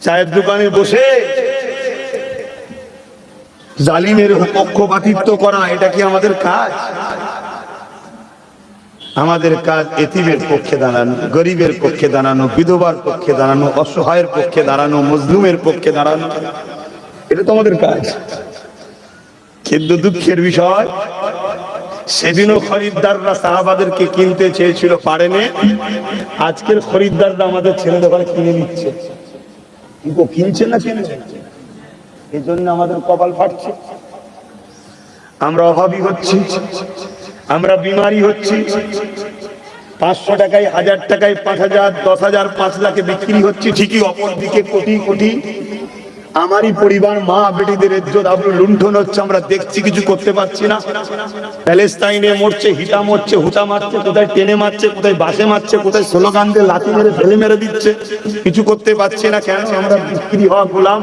চায়ের দোকানে বসে জালিমের পক্ষপাতিত্ব করা, এটা কি আমাদের কাজ? আমাদের কাজ এতিমের পক্ষে দাঁড়ানো, গরিবের পক্ষে দাঁড়ানো, বিধবার পক্ষে দাঁড়ানো, অসহায়ের পক্ষে দাঁড়ানো, মজলুমের পক্ষে দাঁড়ানো, এটা তো আমাদের কাজ। কিন্তু দুঃখের বিষয়, সেদিনও খরিদ্দাররা সাহাবাদেরকে কিনতে চেয়েছিল, পারেনি। আজকের খরিদ্দাররা আমাদের ছেলে দোকানে কিনে নিচ্ছে, কিন্তু কিনছে না, কিনছে। এই জন্য আমাদের কপাল ফাটছে, আমরা অভাবী হচ্ছি, আমরা বিমারি হচ্ছি। 500 টাকায়, 1000 টাকায় 5000, 10,000, 5 লাখে বিক্রি হচ্ছে ঠিকই, অপরদিকে কোটি কোটি আমারই পরিবার, মা বেটিদের ইজ্জত আবরু লুণ্ঠন হচ্ছে, আমরা দেখছি, কিছু করতে পারছি না। প্যালেস্টাইনে মরছে, হিটা মরছে, হুটা মারছে, কোথায় টেনে মারছে, কোথায় বাসে মারছে, কোথায় স্লোগান দিয়ে লাথি মেরে ফেলে মেরে দিচ্ছে, কিছু করতে পারছি না। কেন? আমরা বিক্রি হওয়া গোলাম।